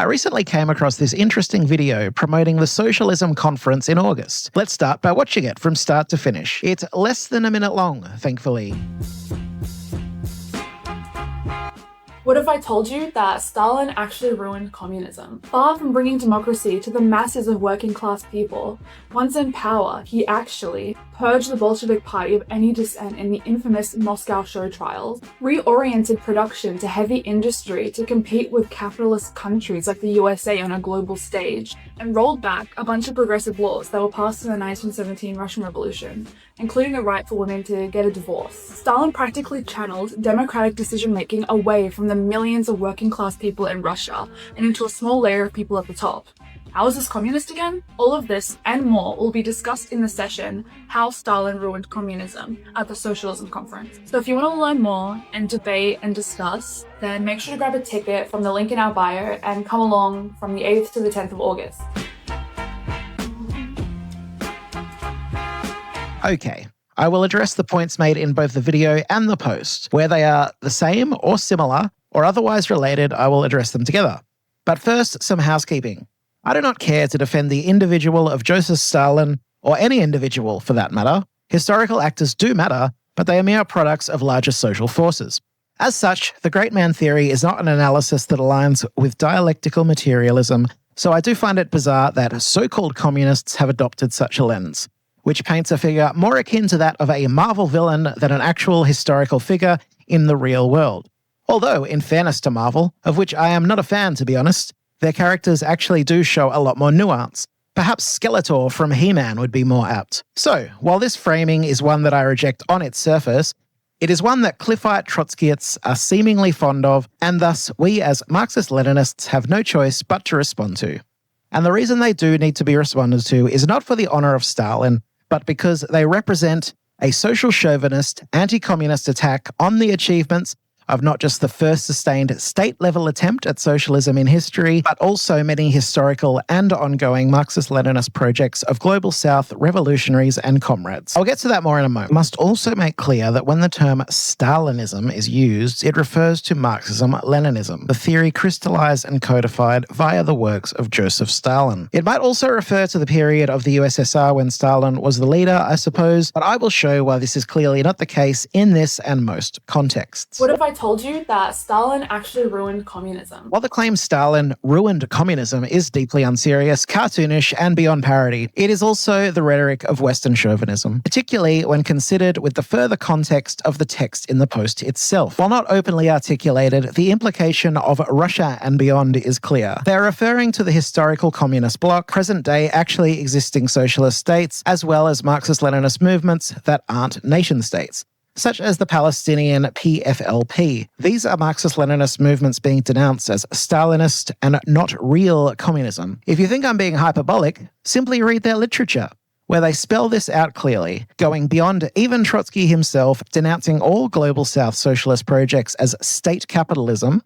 I recently came across this interesting video promoting the Socialism Conference in August. Let's start by watching it from start to finish. It's less than a minute long, thankfully. What if I told you that Stalin actually ruined communism? Far from bringing democracy to the masses of working class people, once in power, he actually purged the Bolshevik Party of any dissent in the infamous Moscow show trials, reoriented production to heavy industry to compete with capitalist countries like the USA on a global stage, and rolled back a bunch of progressive laws that were passed in the 1917 Russian Revolution, including the right for women to get a divorce. Stalin practically channeled democratic decision-making away from the millions of working class people in Russia and into a small layer of people at the top. How is this communist again? All of this and more will be discussed in the session, How Stalin Ruined Communism, at the Socialism Conference. So if you want to learn more and debate and discuss, then make sure to grab a ticket from the link in our bio and come along from the 8th to the 10th of August. Okay, I will address the points made in both the video and the post. Where they are the same or similar or otherwise related, I will address them together. But first, some housekeeping. I do not care to defend the individual of Joseph Stalin, or any individual for that matter. Historical actors do matter, but they are mere products of larger social forces. As such, the great man theory is not an analysis that aligns with dialectical materialism, so I do find it bizarre that so-called communists have adopted such a lens, which paints a figure more akin to that of a Marvel villain than an actual historical figure in the real world. Although, in fairness to Marvel, of which I am not a fan to be honest, their characters actually do show a lot more nuance. Perhaps Skeletor from He-Man would be more apt. So, while this framing is one that I reject on its surface, it is one that Cliffite Trotskyists are seemingly fond of, and thus we as Marxist-Leninists have no choice but to respond to. And the reason they do need to be responded to is not for the honor of Stalin, but because they represent a social chauvinist, anti-communist attack on the achievements of not just the first sustained state-level attempt at socialism in history, but also many historical and ongoing Marxist-Leninist projects of Global South revolutionaries and comrades. I'll get to that more in a moment. Must also make clear that when the term Stalinism is used, it refers to Marxism-Leninism, the theory crystallized and codified via the works of Joseph Stalin. It might also refer to the period of the USSR when Stalin was the leader, I suppose, but I will show why this is clearly not the case in this and most contexts. What if I told you that Stalin actually ruined communism? While the claim Stalin ruined communism is deeply unserious, cartoonish, and beyond parody, it is also the rhetoric of Western chauvinism, particularly when considered with the further context of the text in the post itself. While not openly articulated, the implication of Russia and beyond is clear. They are referring to the historical communist bloc, present-day actually existing socialist states, as well as Marxist-Leninist movements that aren't nation-states, such as the Palestinian PFLP. These are Marxist-Leninist movements being denounced as Stalinist and not real communism. If you think I'm being hyperbolic, simply read their literature, where they spell this out clearly, going beyond even Trotsky himself, denouncing all Global South socialist projects as state capitalism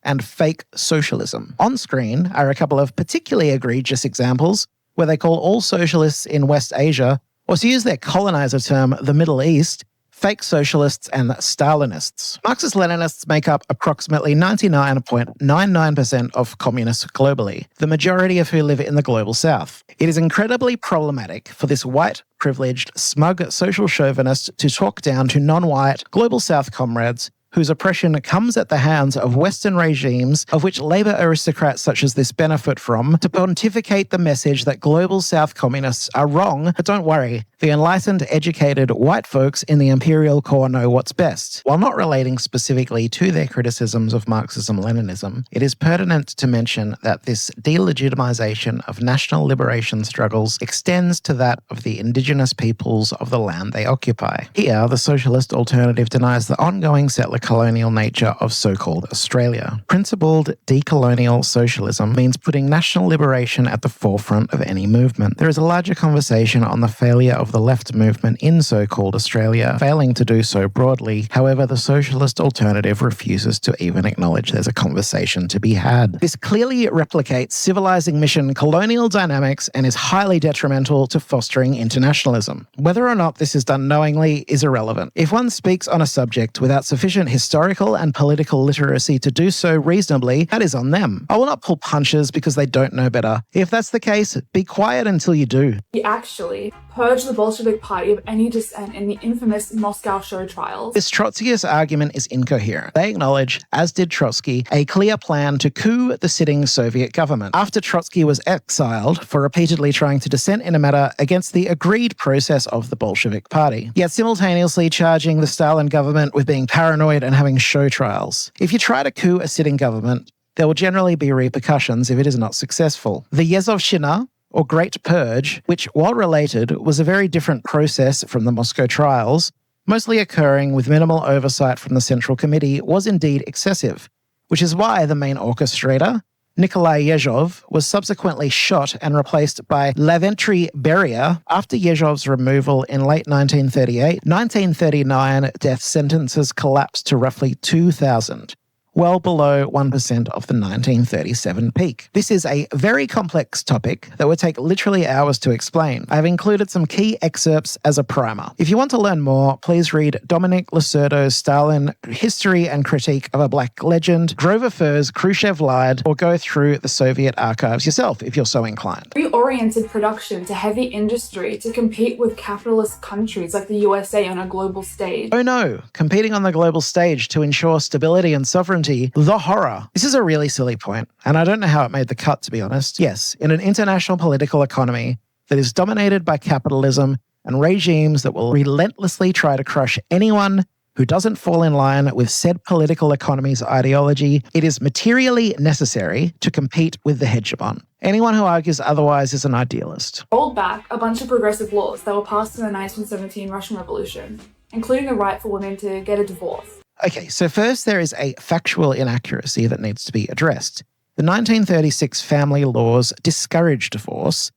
and fake socialism. On screen are a couple of particularly egregious examples, where they call all socialists in West Asia, or to use their colonizer term, the Middle East, fake socialists and Stalinists. Marxist-Leninists make up approximately 99.99% of communists globally, the majority of who live in the Global South. It is incredibly problematic for this white, privileged, smug social chauvinist to talk down to non-white Global South comrades whose oppression comes at the hands of Western regimes of which Labour aristocrats such as this benefit from, to pontificate the message that Global South communists are wrong, but don't worry, the enlightened, educated white folks in the imperial core know what's best. While not relating specifically to their criticisms of Marxism-Leninism, it is pertinent to mention that this delegitimization of national liberation struggles extends to that of the indigenous peoples of the land they occupy. Here, the socialist alternative denies the ongoing settler colonial nature of so-called Australia. Principled decolonial socialism means putting national liberation at the forefront of any movement. There is a larger conversation on the failure of the left movement in so-called Australia, failing to do so broadly. However, the socialist alternative refuses to even acknowledge there's a conversation to be had. This clearly replicates civilizing mission colonial dynamics and is highly detrimental to fostering internationalism. Whether or not this is done knowingly is irrelevant. If one speaks on a subject without sufficient historical and political literacy to do so reasonably, that is on them. I will not pull punches because they don't know better. If that's the case, be quiet until you do. He actually purged the Bolshevik Party of any dissent in the infamous Moscow show trials. This Trotskyist argument is incoherent. They acknowledge, as did Trotsky, a clear plan to coup the sitting Soviet government. After Trotsky was exiled for repeatedly trying to dissent in a matter against the agreed process of the Bolshevik Party, yet simultaneously charging the Stalin government with being paranoid and having show trials. If you try to coup a sitting government, there will generally be repercussions if it is not successful. The Yezovshchina, or Great Purge, which, while related, was a very different process from the Moscow trials, mostly occurring with minimal oversight from the Central Committee, was indeed excessive, which is why the main orchestrator, Nikolai Yezhov, was subsequently shot and replaced by Lavrentiy Beria after Yezhov's removal in late 1938. 1939 death sentences collapsed to roughly 2,000. Well below 1% of the 1937 peak. This is a very complex topic that would take literally hours to explain. I've included some key excerpts as a primer. If you want to learn more, please read Dominic Lacerdo's Stalin, History and Critique of a Black Legend, Grover Furr's Khrushchev Lied, or go through the Soviet archives yourself if you're so inclined. Reoriented production to heavy industry to compete with capitalist countries like the USA on a global stage. Oh no, competing on the global stage to ensure stability and sovereignty. The horror. This is a really silly point, and I don't know how it made the cut, to be honest. Yes, in an international political economy that is dominated by capitalism and regimes that will relentlessly try to crush anyone who doesn't fall in line with said political economy's ideology, it is materially necessary to compete with the hegemon. Anyone who argues otherwise is an idealist. Rolled back a bunch of progressive laws that were passed in the 1917 Russian Revolution, including the right for women to get a divorce. Okay, so first there is a factual inaccuracy that needs to be addressed. The 1936 family laws discouraged divorce,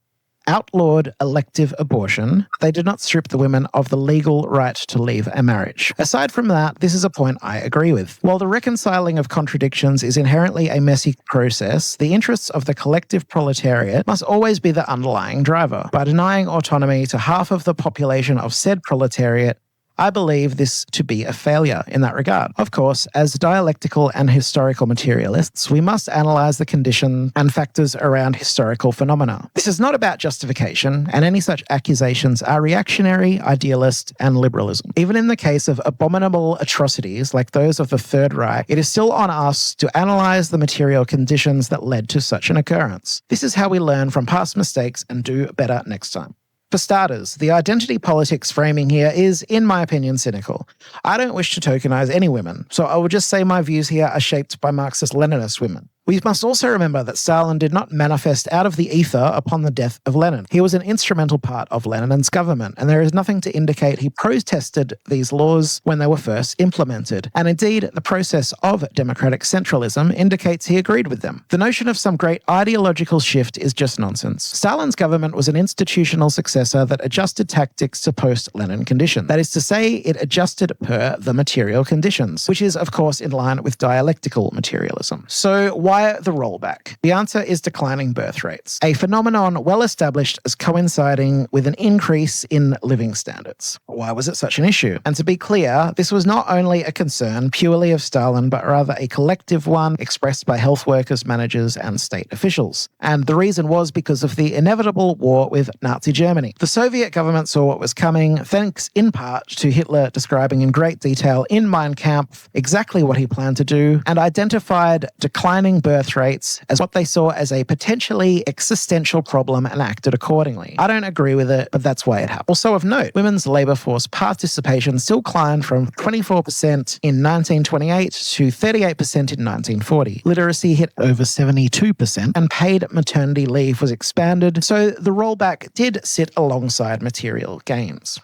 outlawed elective abortion. They did not strip the women of the legal right to leave a marriage. Aside from that, this is a point I agree with. While the reconciling of contradictions is inherently a messy process, the interests of the collective proletariat must always be the underlying driver. By denying autonomy to half of the population of said proletariat, I believe this to be a failure in that regard. Of course, as dialectical and historical materialists, we must analyze the condition and factors around historical phenomena. This is not about justification, and any such accusations are reactionary, idealist, and liberalism. Even in the case of abominable atrocities like those of the Third Reich, it is still on us to analyze the material conditions that led to such an occurrence. This is how we learn from past mistakes and do better next time. For starters, the identity politics framing here is, in my opinion, cynical. I don't wish to tokenize any women, so I will just say my views here are shaped by Marxist-Leninist women. We must also remember that Stalin did not manifest out of the ether upon the death of Lenin. He was an instrumental part of Lenin's government, and there is nothing to indicate he protested these laws when they were first implemented. And indeed, the process of democratic centralism indicates he agreed with them. The notion of some great ideological shift is just nonsense. Stalin's government was an institutional successor that adjusted tactics to post-Lenin conditions. That is to say, it adjusted per the material conditions, which is, of course, in line with dialectical materialism. So why the rollback? The answer is declining birth rates, a phenomenon well established as coinciding with an increase in living standards. Why was it such an issue? And to be clear, this was not only a concern purely of Stalin, but rather a collective one expressed by health workers, managers, and state officials. And the reason was because of the inevitable war with Nazi Germany. The Soviet government saw what was coming, thanks in part to Hitler describing in great detail in Mein Kampf exactly what he planned to do, and identified declining birth rates as what they saw as a potentially existential problem and acted accordingly. I don't agree with it, but that's why it happened. Also of note, women's labour force participation still climbed from 24% in 1928 to 38% in 1940. Literacy hit over 72%, and paid maternity leave was expanded, so the rollback did sit alongside material gains.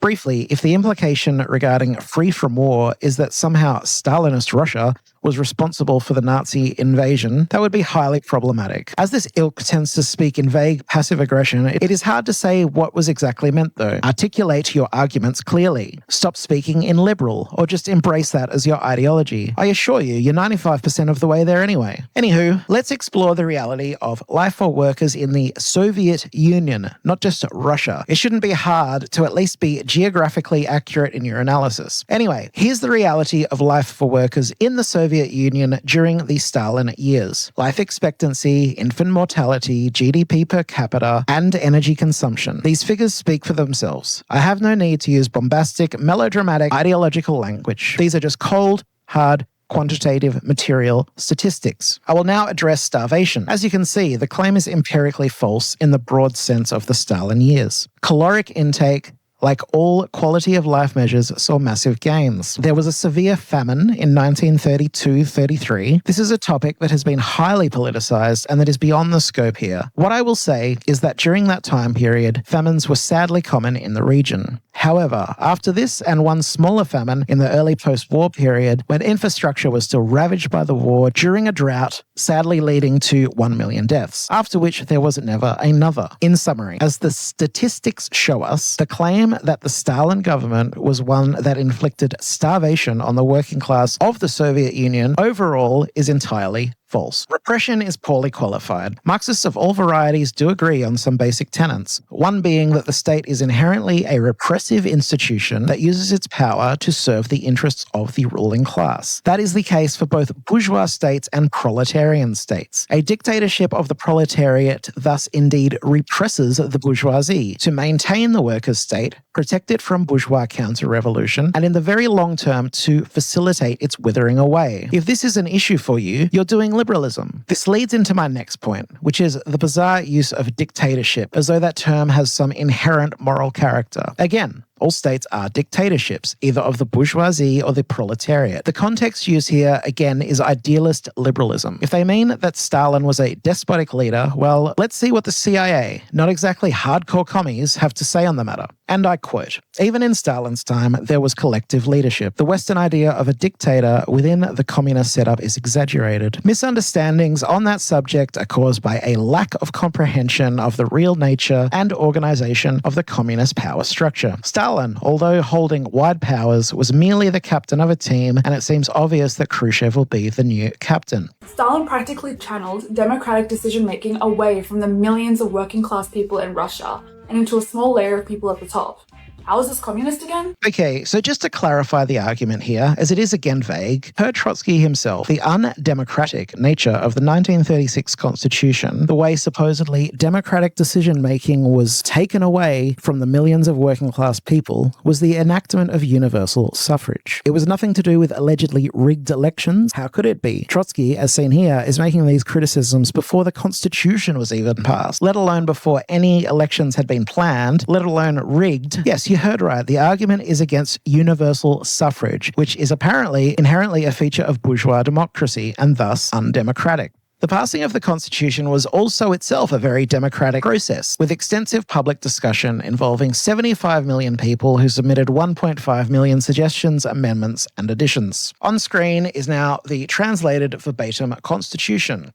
Briefly, if the implication regarding free from war is that somehow Stalinist Russia was responsible for the Nazi invasion, that would be highly problematic. As this ilk tends to speak in vague passive aggression, it is hard to say what was exactly meant though. Articulate your arguments clearly. Stop speaking in liberal, or just embrace that as your ideology. I assure you, you're 95% of the way there anyway. Anywho, let's explore the reality of life for workers in the Soviet Union, not just Russia. It shouldn't be hard to at least be geographically accurate in your analysis. Anyway, here's the reality of life for workers in the Soviet Union during the Stalin years. Life expectancy, infant mortality, GDP per capita, and energy consumption. These figures speak for themselves. I have no need to use bombastic, melodramatic, ideological language. These are just cold, hard, quantitative material statistics. I will now address starvation. As you can see, the claim is empirically false in the broad sense of the Stalin years. Caloric intake, like all quality of life measures, saw massive gains. There was a severe famine in 1932-33. This is a topic that has been highly politicized and that is beyond the scope here. What I will say is that during that time period, famines were sadly common in the region. However, after this and one smaller famine in the early post-war period, when infrastructure was still ravaged by the war, during a drought, sadly leading to 1 million deaths, after which there was never another. In summary, as the statistics show us, the claim that the Stalin government was one that inflicted starvation on the working class of the Soviet Union overall is entirely false. Repression is poorly qualified. Marxists of all varieties do agree on some basic tenets, one being that the state is inherently a repressive institution that uses its power to serve the interests of the ruling class. That is the case for both bourgeois states and proletarian states. A dictatorship of the proletariat thus indeed represses the bourgeoisie to maintain the workers' state, protect it from bourgeois counter-revolution, and in the very long term to facilitate its withering away. If this is an issue for you, you're doing liberalism. This leads into my next point, which is the bizarre use of dictatorship, as though that term has some inherent moral character. Again, all states are dictatorships, either of the bourgeoisie or the proletariat. The context used here, again, is idealist liberalism. If they mean that Stalin was a despotic leader, well, let's see what the CIA, not exactly hardcore commies, have to say on the matter. And I quote, "Even in Stalin's time, there was collective leadership. The Western idea of a dictator within the communist setup is exaggerated. Misunderstandings on that subject are caused by a lack of comprehension of the real nature and organization of the communist power structure. Stalin, although holding wide powers, was merely the captain of a team, and it seems obvious that Khrushchev will be the new captain." Stalin practically channeled democratic decision-making away from the millions of working-class people in Russia and into a small layer of people at the top. How is this communist again? Okay, so just to clarify the argument here, as it is again vague, per Trotsky himself, the undemocratic nature of the 1936 Constitution, the way supposedly democratic decision-making was taken away from the millions of working-class people, was the enactment of universal suffrage. It was nothing to do with allegedly rigged elections. How could it be? Trotsky, as seen here, is making these criticisms before the Constitution was even passed, let alone before any elections had been planned, let alone rigged. Yes, you heard right. The argument is against universal suffrage, which is apparently inherently a feature of bourgeois democracy and thus undemocratic. The passing of the Constitution was also itself a very democratic process, with extensive public discussion involving 75 million people who submitted 1.5 million suggestions, amendments, and additions. On screen is now the translated verbatim Constitution.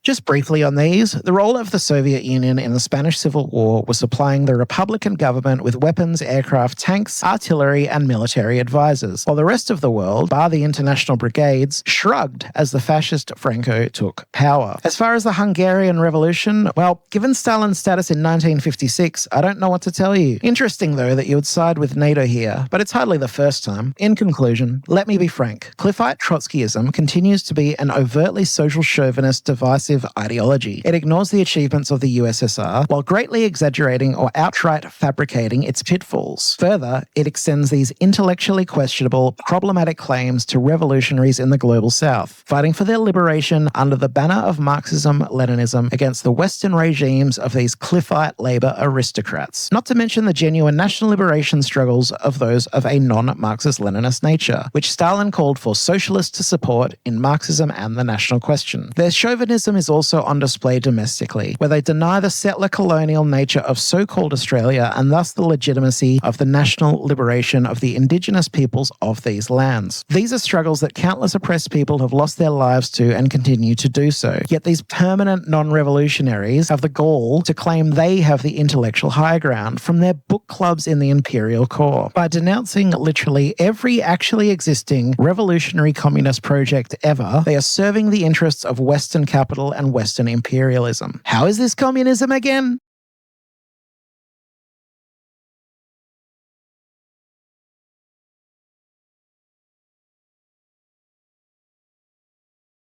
Just briefly on these, the role of the Soviet Union in the Spanish Civil War was supplying the Republican government with weapons, aircraft, tanks, artillery, and military advisors, while the rest of the world, bar the international brigades, shrugged as the fascist Franco took power. As far as the Hungarian Revolution, well, given Stalin's status in 1956, I don't know what to tell you. Interesting, though, that you would side with NATO here, but it's hardly the first time. In conclusion, let me be frank. Cliffite Trotskyism continues to be an overtly social chauvinist, divisive ideology. It ignores the achievements of the USSR while greatly exaggerating or outright fabricating its pitfalls. Further, it extends these intellectually questionable, problematic claims to revolutionaries in the global south, fighting for their liberation under the banner of Marxism-Leninism against the Western regimes of these Cliffite labor aristocrats, not to mention the genuine national liberation struggles of those of a non-Marxist-Leninist nature, which Stalin called for socialists to support in Marxism and the national question. Their chauvinism is is also on display domestically, where they deny the settler colonial nature of so-called Australia and thus the legitimacy of the national liberation of the Indigenous peoples of these lands. These are struggles that countless oppressed people have lost their lives to and continue to do so. Yet these permanent non-revolutionaries have the gall to claim they have the intellectual high ground from their book clubs in the imperial core. By denouncing literally every actually existing revolutionary communist project ever, they are serving the interests of Western capital and Western imperialism. How is this communism again?